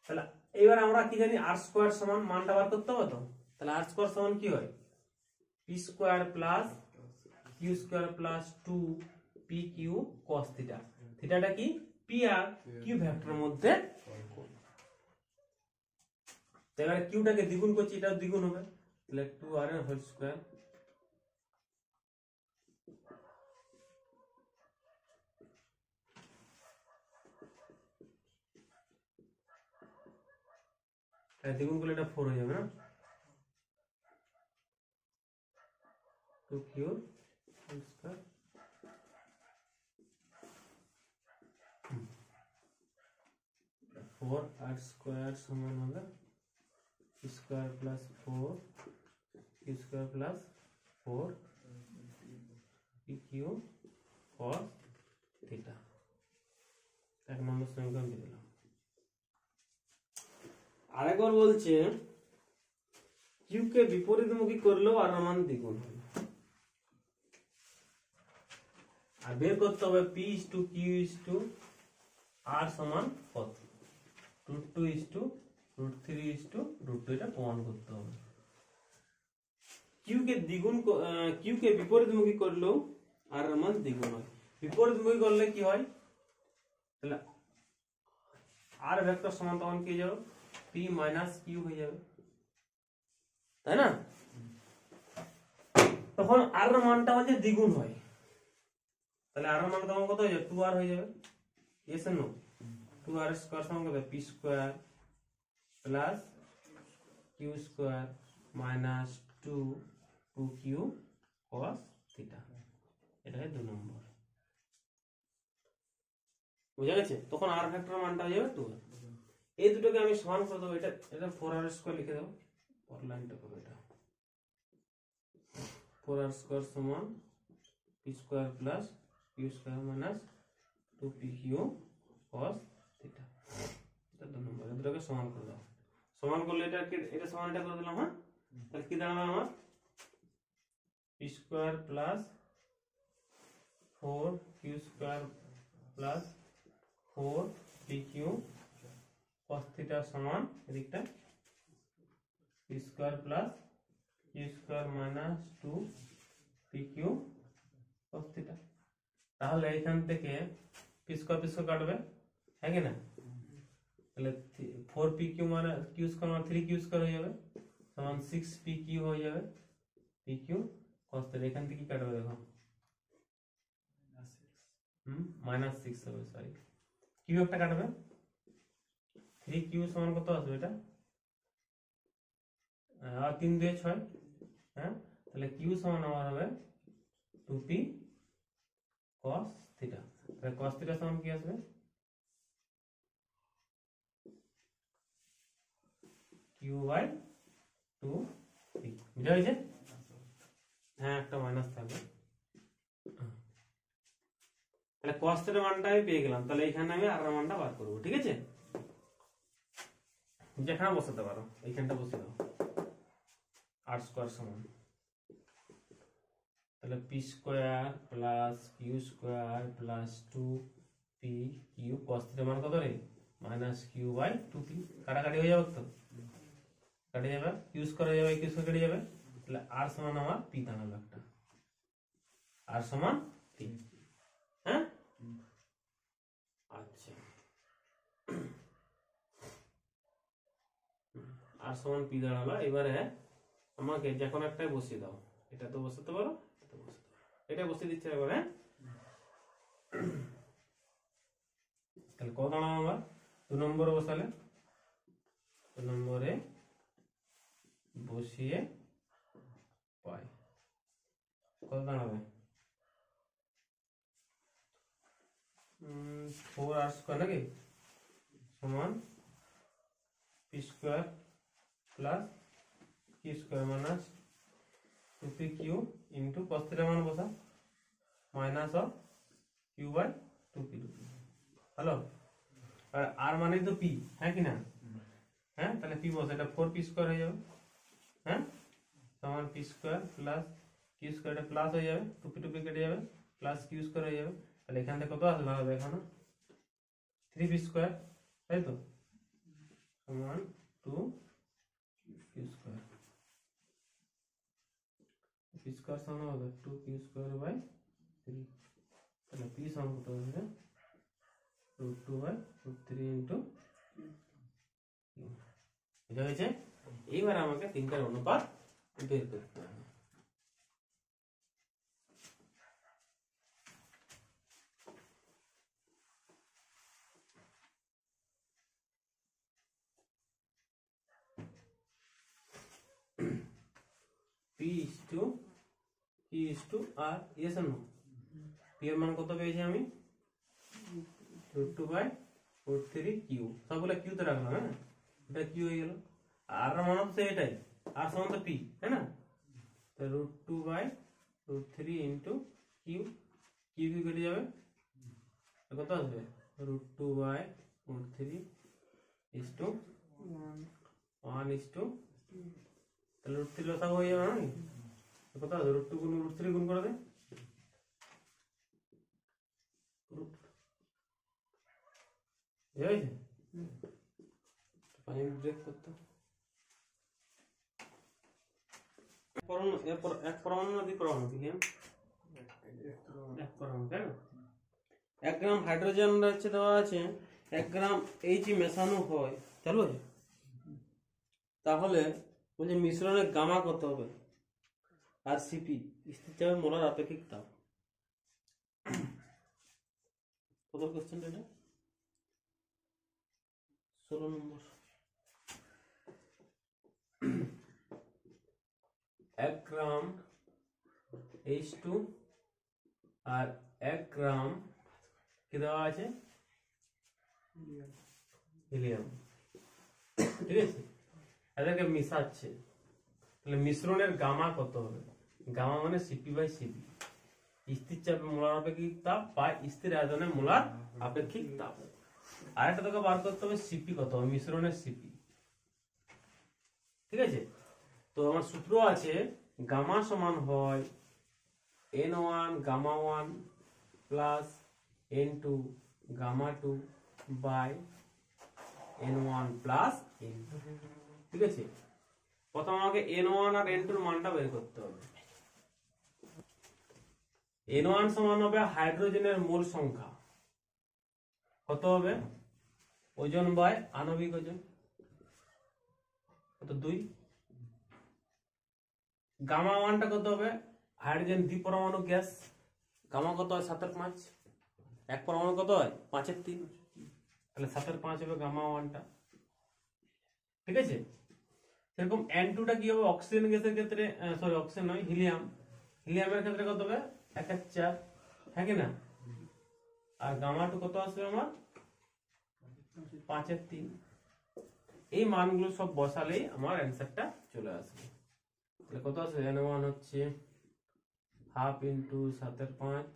তাহলে এবার আমরা কি জানি, আর স্কয়ার সমান মানটা বার করতে হবে। তো তাহলে আর স্কয়ার সমান কি হয়, P square plus Q square plus 2 P Q cos theta. থিটাটা কি পি আর কিউ ভেক্টরের মধ্যে। এবারে কিউটাকে দ্বিগুণ করছি, এটাও দ্বিগুণ হবে, তাহলে 2r এর হোল স্কয়ার দ্বিগুণ করলে এটা 4 হয়ে যাবে না, 2q whole square 4r square সমান হবে P square plus 4 Q square plus 4 P Q cos theta. 1 number সমীকরণ দিয়ে দিলাম। আরেকবার বলছে কিউ কে বিপরীতমুখী করলেও আর মান দ্বিগুণ হবে, আর বের করতে হবে P is two Q is two R সমান কত, √2 ইজ টু √3 ইজ টু √2, এটা প্রমাণ করতে হবে। কিউ কে বিপরীতমুখী করলেও আর মান দ্বিগুণ হয়। বিপরীতমুখী করলে কি হয়, তাহলে আর ভেক্টর সমান তখন কি যাবে, পি মাইনাস কিউ হয়ে যাবে, তাই না? তখন আর এর মানটা হচ্ছে দ্বিগুণ হয়, তাহলে আর এর মান তখন কত হয়ে যাবে, 2r হয়ে যাবে। ইয়েস এর নো, 2r স্কয়ার সমান কত, P square plus Q square minus 2q cos theta, এটা 2 নম্বর। বুঝা গেছে? তখন আর ভেক্টরের মানটা হয়ে যাবে 2r। এই দুটোকে আমি সমান করে দেবো, এটা 4r স্কয়ার লিখে দেবো, পর লাইনটা করব, এটা 4r স্কয়ার সমান P square plus Q square minus 2pq cos theta. এটা 2 নম্বর, দুটোকে সমান করে দাও। সমান করলে এটা সমান এটা করে দিলাম। হ্যাঁ, তাহলে কি দাঁড়াবে আমার P square plus 4 Q square plus 4 P Q cos theta সমান এদিকটা P square plus Q square minus 2 P Q cos theta. তাহলে এখান থেকে পি স্কোয়ার কাটবে, হ্যাঁ কি না? তাহলে 4 পি কিউ মানে কিউ স্কোয়ার মানে 3 কিউ স্কোয়ার হয়ে যাবে সমান 6 পি কিউ হয়ে যাবে পি কিউ cos থিটা। এখান থেকে কি কাটবে দেখো, মাইনাস 6 হবে, সরি কিউ একটা কাটবে, 3 কিউ সমান কত আসবে এটা, আর 3 2 6। হ্যাঁ, তাহলে কিউ সমান আমার হবে 2p cos থিটা। তাহলে cos থিটা সমান কি আসবে, q/2p। বুঝা হয়েছে? হ্যাঁ, একটা মাইনাস থাকবে। তাহলে cos থিটার মানটা আমি পেয়ে গেলাম। তাহলে এখানে আমি আর এর মানটা বার করব, ঠিক আছে? যেখানে বসাতে পারো, এইখানটা বসিয়ে দাও। r স্কয়ার সমান, তাহলে P square plus Q square plus 2p Q cos থিটার মান কত রে, মাইনাস q/2p। কাটাকাটি হয়ে যাবে তো, কেটে যাবে, কিউ স্কয়ার হয়ে যাবে, কিউ স্কয়ার কেটে যাবে। তাহলে r সমান আমার p দাঁড়ালো একটা, r সমান p। হ্যাঁ, আচ্ছা, r সমান p দাঁড়ালো। এবারে আমাকে যে কোনো একটাই বসিয়ে দাও, এটা তো বসাতে পারো, এটা বসিয়ে দিচ্ছে এবারে। তাহলে কত দাঁড়াবো আমার, 2 নম্বরে বসালে 2 নম্বরে বসিয়ে পাই কত দাঁড়াবে, 4r স্কয়ার নাকি সমান P square plus Q square minus 2p Q into cos theta মান বসা মাইনাস অফ q/2p। হ্যালো, আর r মানে তো p, হ্যাঁ কি না? হ্যাঁ, তাহলে p বসে, এটা 4p স্কয়ার হয়ে যাবে। হ্যাঁ, সমান P square plus Q square, এটা প্লাস হয়ে যাবে, 2p কেটে যাবে, প্লাস কিউ স্কয়ার হয়ে যাবে। তাহলে এখান থেকে কত আসবে, হবে এখানে 3p স্কয়ার, তাই তো, সমান 2q স্কয়ার। পি স্কয়ার সমান হবে 2q স্কয়ার/3। তাহলে p সমান কত হবে, √2/3 ইনটু বুঝা গেছে? এইবার আমাকে তিনটার অনুপাত বের করতে হবে। p/r, yes or no? p এর মান কত পেয়েছি আমি, √2/3 কিউ, সবগুলো কিউ তে রাখলাম। হ্যাঁ, এটা কিউ হয়ে গেল। আর এর মান তো এটাই, আর সমান তো p, তাই না? তো √2/3 ইনটু কিউ, কিউ কিউ কেটে যাবে, কত আসবে, √2/3 ইসটু 1 তাহলে √3 লসাগু হয়ে যাবে না, কত আছে, √2 গুণ √3 গুণ করে দে, বুঝেছে? পানি ব্রেক করতে এক পরমাণু না 2 পরমাণু দিলাম, এক পরমাণু, তাই না? 1 গ্রাম হাইড্রোজেন হচ্ছে দেওয়া আছে, 1 গ্রাম H মেশানো হয়, চলো, তাহলে বলছে মিশ্রণের গামা কত হবে, আর সিপি স্থির চাপে মোলার আপেক্ষিক তাপ। কত কোশ্চেন এটা, 16 নম্বর। 1 গ্রাম H2 আর 1 গ্রাম কি দেওয়া আছে, হিলিয়াম, ঠিক আছে? এদেরকে মিশাচ্ছে, তাহলে মিশ্রণের গামা কত হবে, গামা মানে সিপি/সিপি, স্থির চাপে মোলার আপেক্ষিক তাপ বা স্থির আয়তনে মোলার আপেক্ষিক তাপ। আর একটা তোকে বার করতে হবে সিপি কত হবে, মিশ্রণের সিপি। ঠিক আছে, তো আমার সূত্র আছে গামা সমান হয় n1 gamma 1 plus n2 gamma 2 by n1 plus n2। ঠিক আছে, প্রথম আমাকে n1 আর n2 এর মানটা বের করতে হবে। n1 সমান হবে হাইড্রোজেনের মোল সংখ্যা, কত হবে, ওজন বাই আণবিক ওজন, কত 2। গামা 1টা কত হবে, হাইড্রোজেন দ্বিপরমাণু গ্যাস, গামা কত হয় 7.5, এক পরমাণু কত হয় 5.3, তাহলে 7.5 হবে গামা 1টা। ঠিক আছে, সেরকম n2টা কি হবে, অক্সিজেন গ্যাসের ক্ষেত্রে, সরি অক্সিজেন নয়, হিলিয়াম, হিলিয়ামের ক্ষেত্রে কত হবে 1.4, হ্যাঁ কি না। আর গামা 2 কত আসবে আমার 5.3। এই মানগুলো সব বসালেই আমার অ্যান্সারটা চলে আসবে। তাহলে কত আসবে, n1 হচ্ছে হাফ ইন্টু 7.5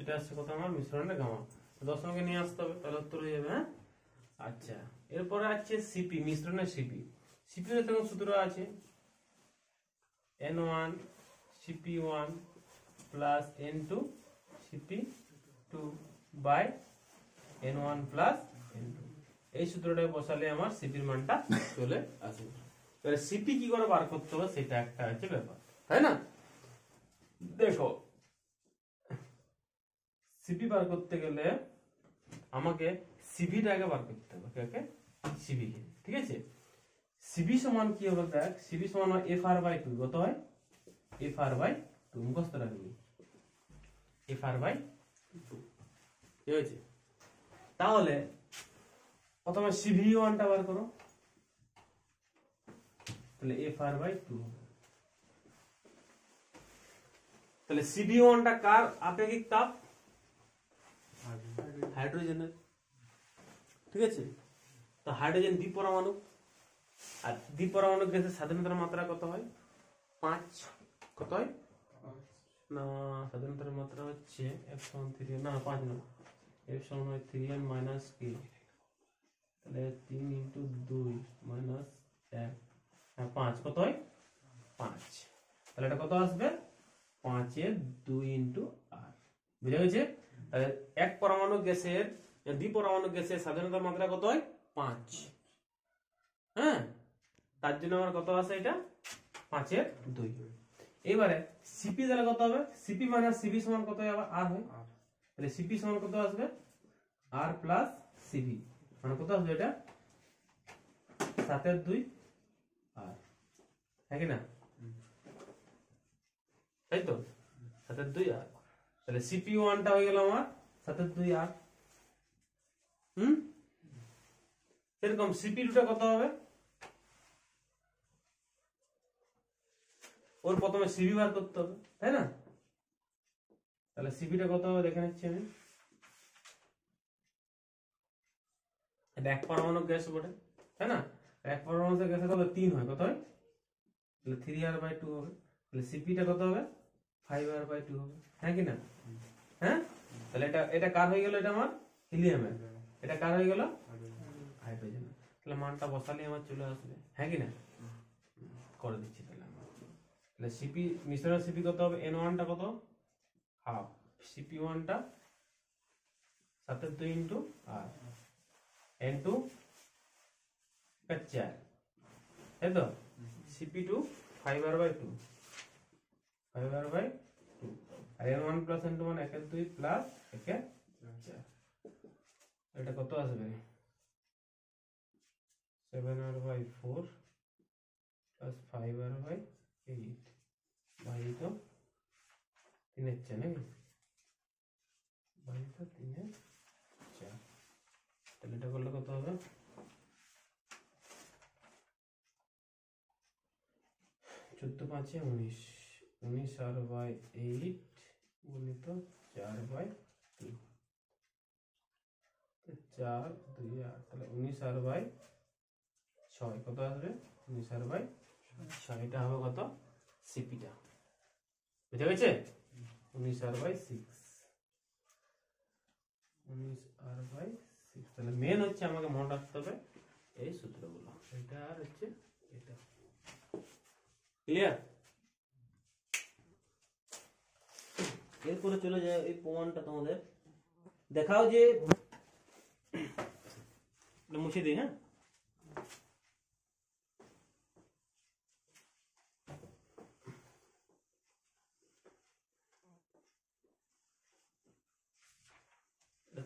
এটা আসছে কত আমার মিশ্রণের গামা। 10 অঙ্কে নিয়ে আসতে হবে, তাহলে উত্তর হয়ে যাবে। হ্যাঁ, আচ্ছা, এরপরে আছে সিপি, মিশ্রণের সিপি। সিপি এর কোনো সূত্র আছে n1 cp1 plus n2 cp2 by n1 plus n2। এই সূত্রটা বসালে আমার সিপির মানটা চলে আসবে। তাহলে সিপি কি করে বার করতে হবে সেটা একটা আছে ব্যাপার, তাই না। দেখো, সিপি বার করতে গেলে আমাকে সিভিটাকে বার করতে হবে, ওকে, সিভি কে। ঠিক আছে, সিভি সমান কি হবে, দেখ সিভি সমান হয় FR/2, কত হয় FR/2, মুখস্থ রাখবি FR/2। ঠিক আছে, তাহলে প্রথমে CV1টা বার করো, তাহলে FR/2 হবে। তাহলে CV1টা কার আপেক্ষিক তাপ, হাইড্রোজেনের। ঠিক আছে, তো হাইড্রোজেন দ্বিপরমাণু, আর দ্বিপরমাণু গ্যাসের স্বাধীনতার মাত্রা কত হয় 5, কত হয় না, স্বাধীনতার মাত্রা হচ্ছে F=3, না 5 না, F=3 মাইনাস k, তাহলে 3 × 2 মাইনাস 1, হ্যাঁ 5, কত হয় 5। তাহলে এটা কত আসবে 5/2 × r, বুঝা গেছে। তাহলে এক পরমাণু গ্যাসের, দ্বিপরমাণু গ্যাসের স্বাধীনতার মাত্রা কত হয় 5, হ্যাঁ, তার জন্য আমার কত আসে এটা 5/2। এবারে সিপি তাহলে কত হবে, সিপি মানে সিভি সমান কত হবে, আর হয়, তাহলে সিপি সমান কত আসবে আর প্লাস সিভি, মানে কত আসবে এটা 7/2 আর, হ্যাঁ কি না, তাই তো 7/2 আর। তাহলে CP1টা হয়ে গেল আমার 7/2 আর। এরকম CP2টা কত হবে, ওর প্রথমে সিভি বার করতে হবে, তাই না। তাহলে সিভিটা কত হবে দেখে নিচ্ছি আমি, এটা এক পরমাণু গ্যাস বটে, তাই না। এক পরমাণু গ্যাসে কত 3 হয়, কত হয়, তাহলে 3r/2 হবে। তাহলে সিপিটা কত হবে 5r/2 হবে, হ্যাঁ কি না, হ্যাঁ। তাহলে এটা কার হয়ে গেল, এটা আমার হিলিয়ামের, এটা কার হয়ে গেল হাইড্রোজেন। তাহলে মানটা বসালে আমার চলে আসবে, হ্যাঁ কি না, করে দিচ্ছি তাহলে আমরা। তাহলে সিপি মিশ্রণ সিপি কত হবে, n1 টা কত হাফ, cp1 টা 7/2 ইন্টু আর n2 4, তাই তো, cp2 5/2 5/2 আর n1 প্লাস n2 মানে 1/2 প্লাস 1/4, এটা কত আসবে 7/4 প্লাস 5/8 ভাজিত 3/4 নাকি, ভাজিত 3/4, তাহলে এটা করলে কত হবে 14×5 = 19, 19/8 গুণিত 4/3, 4 2 8, তাহলে 19/6 কত আসবে 19/6, এটা হবে কত সিপিটা, বুঝা গেছে 19/6, 19/6, তাহলে মেন হচ্ছে আমাকে মনে রাখতে হবে এই সূত্রগুলো, এটা আর হচ্ছে এটা, ক্লিয়ার। এরপরে চলে যায় এই প্রমাণটা তোমাদের দেখাও যে, মুছে দিই, হ্যাঁ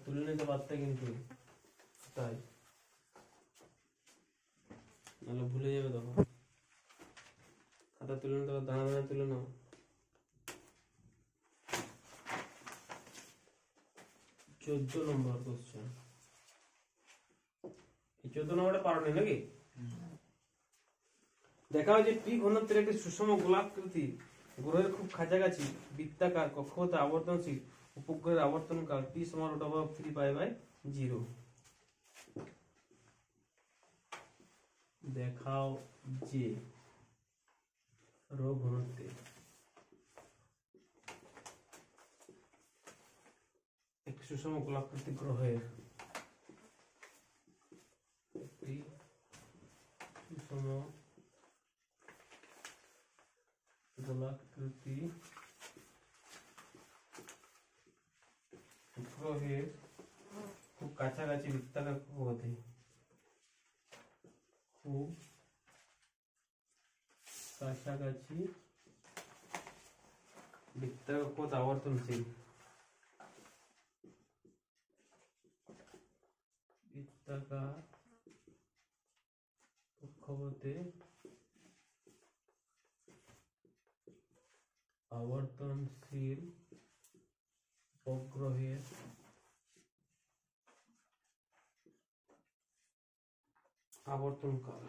তুলে নিতে পারতে কিন্তু, তাই নাহলে ভুলে যাবে তখন, খাতা তুলে নিতে দানা দানা তুলে নাও। 14 নম্বর কোশ্চেন, এই 14 নম্বরটা পারোনি নাকি, দেখা হয় যে পি ঘনত্বের একটি সুষম গোলাকৃতি গ্রহের খুব কাছাকাছি বৃত্তাকার কক্ষপথে আবর্তনশীল উপগ্রহের আবর্তনকাল টি সমান √3π/0, দেখাও যে রো ঘনত্বে একটি সুষম গোলাকৃতি গ্রহের একটি সুষম গোলাকৃতি গ্রহের খুব কাছাকাছি বৃত্তাকার কক্ষপথে, খুব কাছাকাছি বৃত্তাকার কক্ষপথ আবর্তনশীল, বৃত্তাকার কক্ষপথে আবর্তনশীল উপগ্রহের আবর্তনকাল,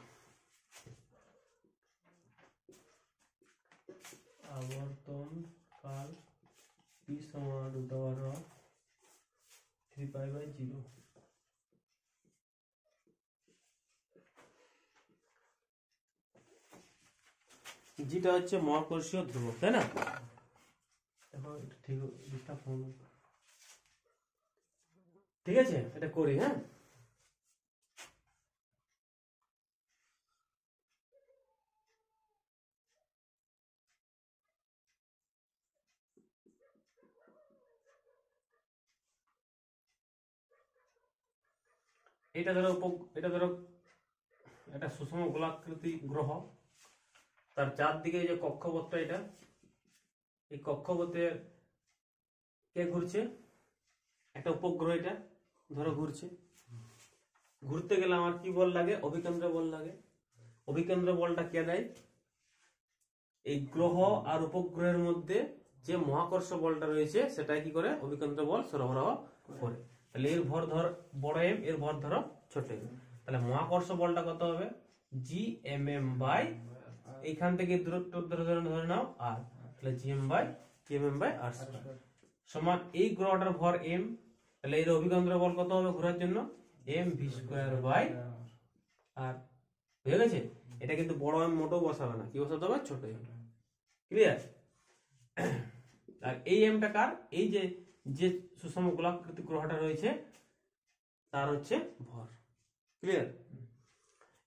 P সমান √3π/0, যেটা হচ্ছে মহাকর্ষীয় ধ্রুবক, তাই না, দেখো এটা ঠিক ঠিক আছে, এটা করি, হ্যাঁ এটা ধরো এটা সুষম গোলাকৃতি গ্রহ, তার চারদিকে যে কক্ষপথটা, এটা এই কক্ষপথে কে ঘুরছে, একটা উপগ্রহ এটা ধরো ঘুরছে, ঘুরতে গেলে আমার কি বল লাগে, অভিকেন্দ্র বল লাগে, অভিকেন্দ্র বলটা কে দেয়, এই গ্রহ আর উপগ্রহের মধ্যে যে মহাকর্ষ বলটা রয়েছে সেটা কি করে অভিকেন্দ্র বল সরবরাহ করে, তাহলে এর ভর ধর বড় এম, এর ভর ধরো ছোট এম, তাহলে মহাকর্ষ বলটা কত হবে GMM বাই, এইখান থেকে দূরত্ব ধরে নাও আর, তাহলে GM/KM/r² সমান এই গ্রহটার ভর m, তাহলে এর অভিকেন্দ্র বল কত হবে ঘোরার জন্য mv²/r, বুঝে গেছে। এটা কিন্তু বড় এম মোটেও বসাবে না, কি বসাতে হবে ছোট এম, ক্লিয়ার। আর এই এমটা কার, এই যে যে সুষম গোলাকৃতি গ্রহটা রয়েছে তার হচ্ছে ভর, ক্লিয়ার।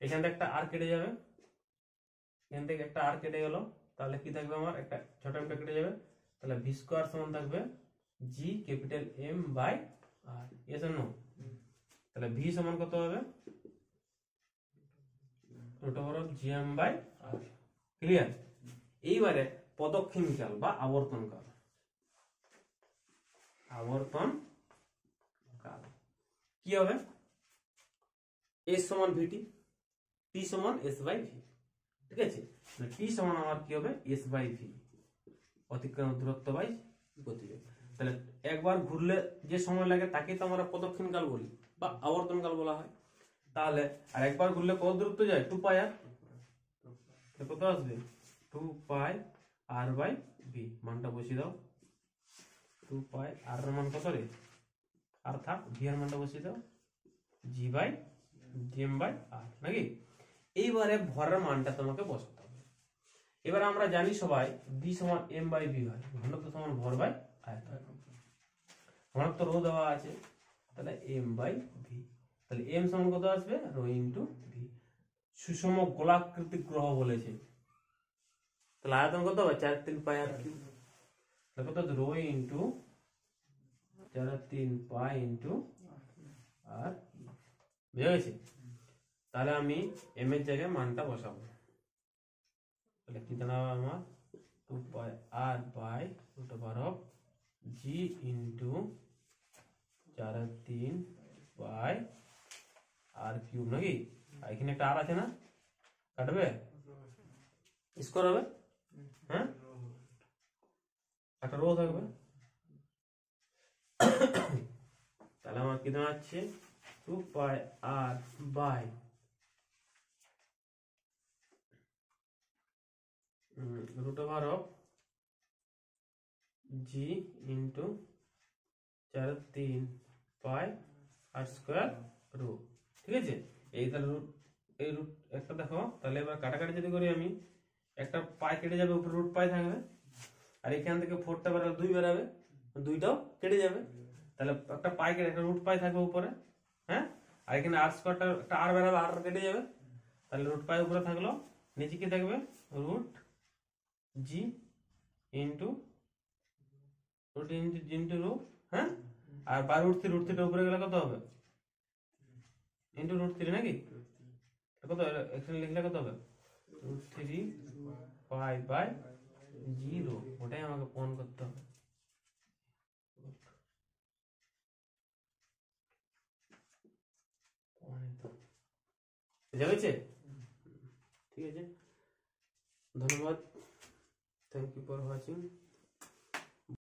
এখান থেকে একটা আর কেটে যাবে, এখান থেকে একটা আর কেটে গেল, তাহলে কি থাকবে আমার একটা ছোট এমটা কেটে যাবে, তাহলে ভি স্কোয়ার সমান থাকবে G capital M by R. Yes or no? তাহলে ভি সমান কত হবে? Root over of G M by R. Clear? এইবারে প্রদক্ষিণ কাল বা আবর্তন কাল, আবর্তন কাল কি হবে? এস সমান ভিটি, টি সমান এস বাই ভি। ঠিক আছে, টি সমান আমার কি হবে? এস বাই ভি, অতিক্রান্ত দূরত্ব বাই গতিবেগ। তাহলে একবার ঘুরলে যে সময় লাগে তাকে তো আমরা প্রদক্ষিণ কাল বলি বা আবর্তন কাল বলা হয়। তাহলে আর একবার ঘুরলে কত দূরত্ব যায়? 2 পাই আর। কত আসবে? 2 পাই আর বাই ভি। মানটা বসিয়ে দাও। 2 পাই আর এর মান কত রে? আর থাক, ভি এর মানটা বসিয়ে দাও, জি বাই জি এম বাই আর, নাকি? এইবারে ভরের মানটা তোমাকে বসাতে হবে। এবার আমরা জানি সবাই বি সমান এম বাই ভি হয়, ঘনত্ব সমান ভর বাই আয়তন। ঘনত্ব রো দেওয়া আছে, তাহলে এম বাই ভি। তাহলে এম সমান কত আসবে? Rho into V. সুষম গোলাকৃতি গ্রহ বলেছে, তাহলে আয়তন কত হবে? 4-3 পাই আর কিউব। তাহলে কত? রো ইন্টু 4-3 পাই ইন্টু আর। বুঝা গেছে? তাহলে আমি এম এর জায়গায় মানটা বসাবো। তাহলে কি দাঁড়াবে আমার? 2 pi R by root over of G into 4-3 pi R cube, নাকি? আর এখানে একটা আর আছে না, কাটবে? স্কোয়ার হবে, হ্যাঁ, একটা রো থাকবে। তাহলে আমার কি দাঁড়াচ্ছে? 2 pi R by root over of G into 4-3 pi R square rho. ঠিক আছে, এই তাহলে রুট, এই রুট একটা দেখো, তাহলে এবার কাটাকাটি যদি করি আমি, একটা পাই কেটে যাবে, উপরে রুট পাই থাকবে, আর এখান থেকে 4টা বেরাবে, 2 বেরাবে, 2টাও কেটে যাবে, তাহলে একটা পাই কেটে একটা রুট পাই থাকবে উপরে, হ্যাঁ, আর এখানে আর স্কোয়ারটা একটা আর বেরাবে, আর কেটে যাবে, তাহলে রুট পাই উপরে থাকলো, নিচে কি থাকবে? রুট জি ইন্টু রুট ইন্টু রো, হ্যাঁ, আর বাই রুট 3 উপরে গেলে কত হবে? ইন্টু রুট 3, নাকি? কত এখানে লিখলে কত হবে? Root 3 pi by 0। ওটাই আমাকে প্রমাণ করতে হবে। বুঝা গেছে? ঠিক আছে, ধন্যবাদ, থ্যাংক ইউ ফর ওয়াচিং।